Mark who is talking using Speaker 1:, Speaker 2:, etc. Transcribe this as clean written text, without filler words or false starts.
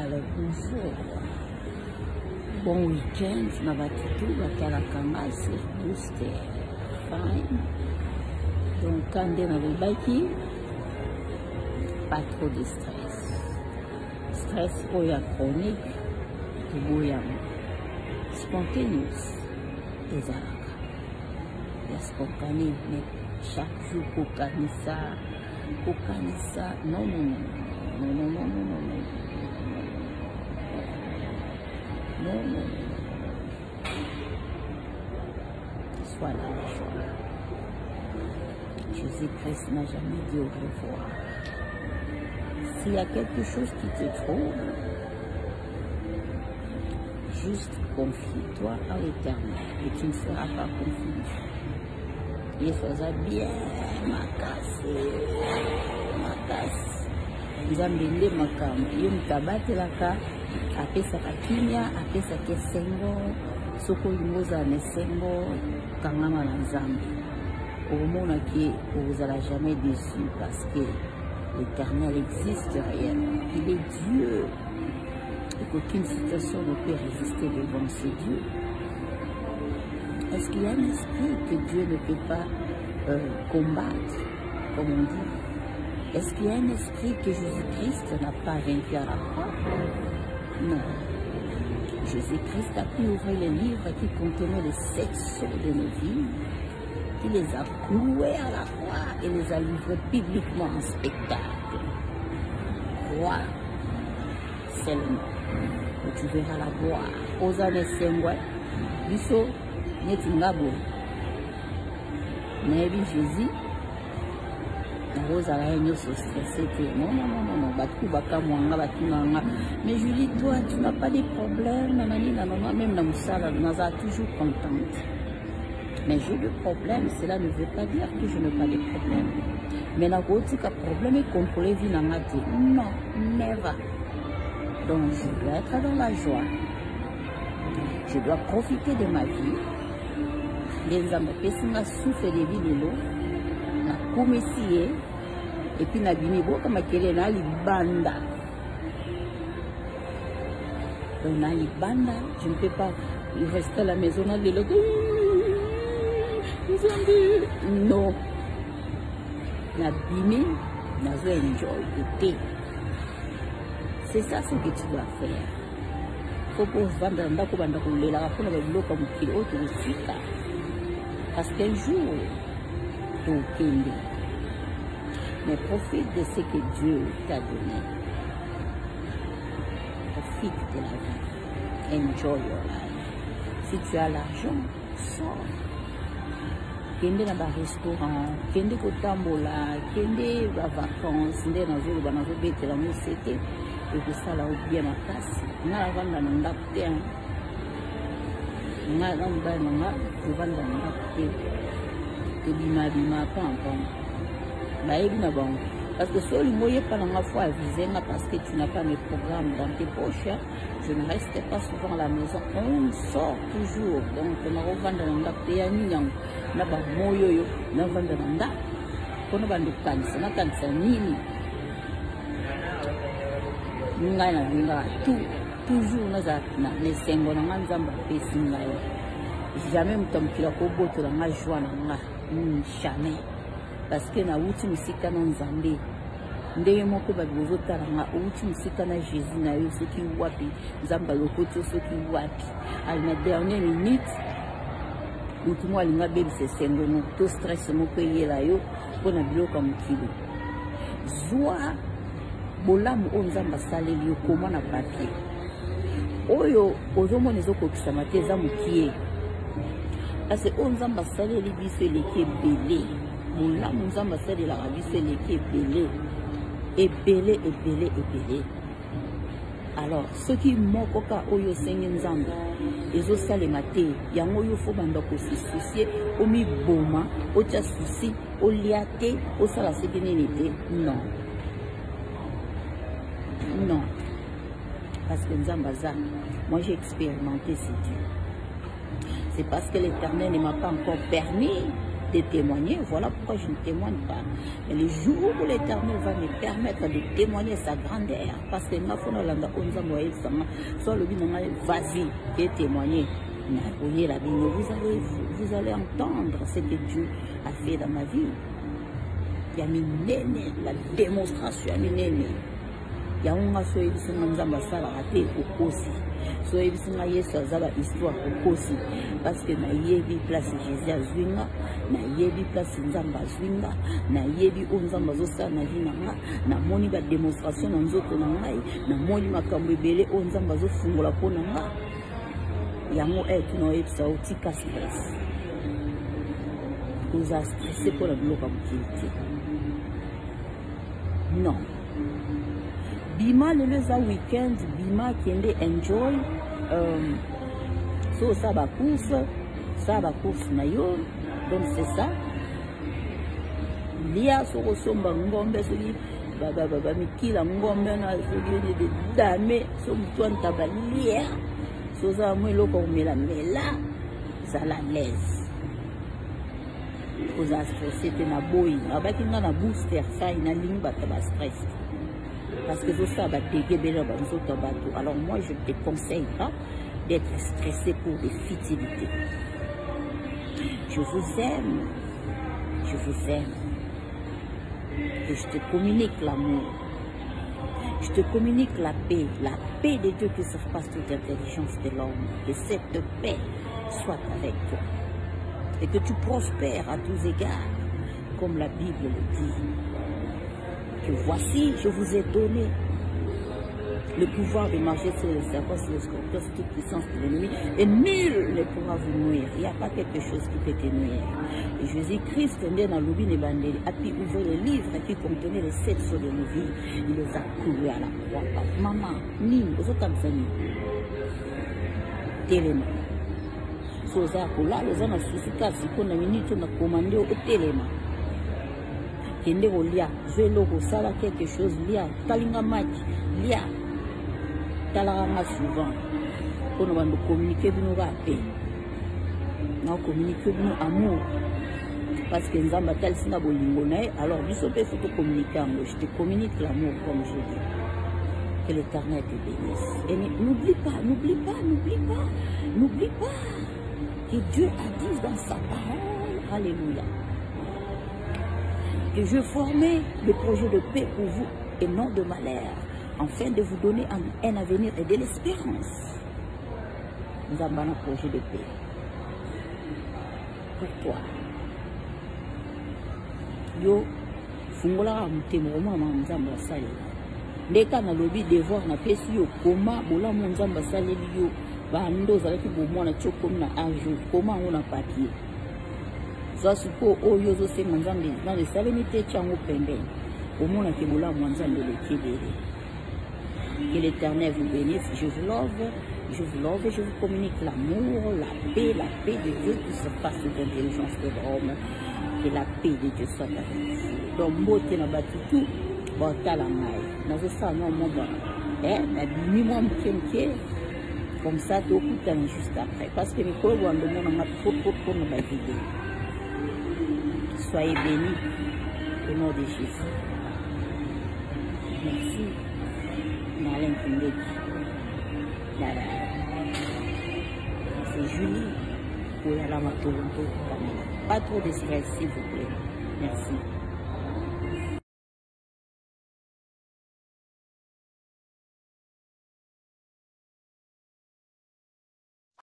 Speaker 1: le bonjour. Bon week-end, ma batutu, bakalakanga, surtout c'était fine. Donc quand on a le baki, pas trop de stress. Stress ou ya chronique, ou ya spontaneous, des arcs. Il y a spontané, mais chaque jour, kokanisa, non, non, non, non, non, non, non, non, non. Non, non, non. Sois là, sois là. Jésus-Christ n'a jamais dit au revoir. S'il y a quelque chose qui te trouble, juste confie-toi à l'Éternel et tu ne seras pas confus. Il faisait bien ma casse. Nzambende makam. Iyo mtabatelaka apesaka kimia, apesaka esengo, soko limoza na esengo, kangama na Nzambe. Omona ki ozala jamais déçu parce que l'Éternel existe réellement. Il est Dieu. Et qu'aucune situation ne peut résister devant ce Dieu. Est-ce qu'il y a un esprit que Dieu ne peut pas combattre, comme on dit? Est-ce qu'il y a un esprit que Jésus-Christ n'a pas vaincu à la croix? Non. Jésus-Christ a pu ouvrir les livres qui contenaient les 7 sceaux de nos vies. Il les a cloués à la croix et les a livrés publiquement en spectacle. Croix seulement. Et tu verras la gloire. Osane Sengwe, Biso, Netingabo. Nabi Jésus. Non, mais Julie, toi, tu n'as pas de problème. Même Namoussala nous a toujours contente. Mais j'ai des problèmes, cela ne veut pas dire que je n'ai pas de problème. Mais la problème est contrôlé, non, never. Donc je dois être dans la joie. Je dois profiter de ma vie. Les hommes souffrent de vie de l'eau. Et puis nabini boka makele na libanda. Donc na libanda, je ne peux pas rester à la maison na lelo. Non. Nabini, nazo enjoy l'été. C'est ça ce que tu dois faire. Faut pas vendre ndako banda kolela pour na biloko mukili autre musika. Parce qu'un jour mais profite de ce que Dieu t'a donné. Profite de la vie. Enjoy your life. Si tu as l'argent, sors. Kende dans un restaurant, kende kotambola, kende va vacances, kende dans un bête la musette, et que ça là ou bien ma place. Na la vendre dans un terrain. Na la vendre dans un bima pas encore. Parce que si on ne pas dans ma foi avisé, parce que tu n'as pas mes programmes dans tes poches, je ne reste pas souvent à la maison. On sort toujours. Donc, on a revendé dans la paix, on a moyo, on a vendu dans la on a vendu cancer, on a cancer nini. Toujours, on a les singles, on a jamais me tombe la kobo to la joie jamais parce que na uti musika na Nzambe ndeye moko ba bozota na uti musika na Jésus na yo soki wapi Nzamba lokoto soki wapi à la dernière minute mutu mo alinga bebe se sengo no to stress moko yela yo pona biloko mukili joie bolamu o Nzamba saleli yo koma na papier oyo ozomona ezokokisa mateza mukie. Parce que on Nzamba sali li biso leke belé. Moula Nzamba sali la biso leke belé. Et belé. Alors, ceux qui mokoka oyo sengi Nzamba, ezo sali mate, yango yo fo banda ko se soucier, o mi boma, o tia souci, o liate, o sala se benenete. Non. Non. Parce que Nzamba za, moi j'ai expérimenté ce Dieu. C'est parce que l'Éternel ne m'a pas encore permis de témoigner. Voilà pourquoi je ne témoigne pas. Mais le jour où l'Éternel va me permettre de témoigner sa grandeur, parce que soit le vas-y, et témoigner. Vous allez entendre ce que Dieu a fait dans ma vie. Il y a minene, la démonstration, il y a un soye qui s'est raté au Kosi. Soye qui s'est histoire au Kosi. Parce que na yebi place Jésus à Zwinga, na yebi place Nzamba Zwinga, na yebi Onzamba Zosa na Vinanga, na moni ba démonstration na nzoto na ngai, na moni makambo ebele Onzamba Zo fungola pona nga. Yango est no epsa otika stress. Vous a stressé pour la bloc amoutilité. Non. Bima le week-end, Bima qui aime enjoy. So ça va course na yo. Donc c'est ça. Lia so somba ngombe so baba mikila ngombe na so de dame so mtwanta balia. So za mweloko umela mela za la l'aise. Vous a stressé na boy. Avec une na booster ça ina ligne ba stress. Parce que tout ça va dégueuler dans autres bateaux. Alors moi je ne te conseille pas d'être stressé pour des futilités. Je vous aime. Je vous aime. Et je te communique l'amour. Je te communique la paix de Dieu qui surpasse toute intelligence de l'homme. Que cette paix soit avec toi. Et que tu prospères à tous égards, comme la Bible le dit. Que voici, je vous ai donné le pouvoir de marcher sur les serpents, sur les scorpions, sur toute puissance de l'ennemi, et nul ne pourra vous nuire. Il n'y a pas quelque chose qui peut te nuire. Et Jésus-Christ, dans l'oubli de Bandeli, a pu ouvrir le livre qui contenait les 7 sauts de nos vies. Il les a coulés à la croix. Maman, Nîmes, aux autres amis, Téléma. Soza Kola, les gens ont souci car si on a minute, on a commandé au Téléma. Kende au lia, vélo, sala quelque chose, lia, talinga match, lia. Talaranga souvent, on va nous communiquer de nos rapés. Nous communiquer de nos amour. Parce que nous avons tel sina bolingonae, alors nous sommes faut communiquer en moi. Je te communique l'amour comme je dis. Que l'Éternel te bénisse. Et n'oublie pas, n'oublie pas, n'oublie pas, n'oublie pas que Dieu a dit dans sa parole, alléluia, que je formais le projet de paix pour vous et non de malheur, afin de vous donner un avenir et de l'espérance. Nous avons un projet de paix pour toi. Yo, fungola mutemo mama nzamba sali. Ndeka na lobi devoir na pesi yo koma bola nzamba sali yo bando zalaki bomona choko na ajo koma ngona papier. Ça suppose oyo zo se nzambe na le salinité chango pembeni. Omona ke bola nzambe le kibere. Que l'Éternel vous bénisse. Je vous love et je vous communique l'amour, la paix de Dieu qui se passe toute l'intelligence de l'homme. Que la paix de Dieu soit avec vous. Donc, beauté na batu tout, bon talangai. Dans ce sens, non, mon bon. Moi, comme ça, tu écoutes juste après. Parce que mes collègues ont demandé à trop pour nous vidéo. Soyez bénis au nom de Jésus. Merci. C'est Julie pour la Toronto. Pas trop de stress, s'il vous plaît. Merci.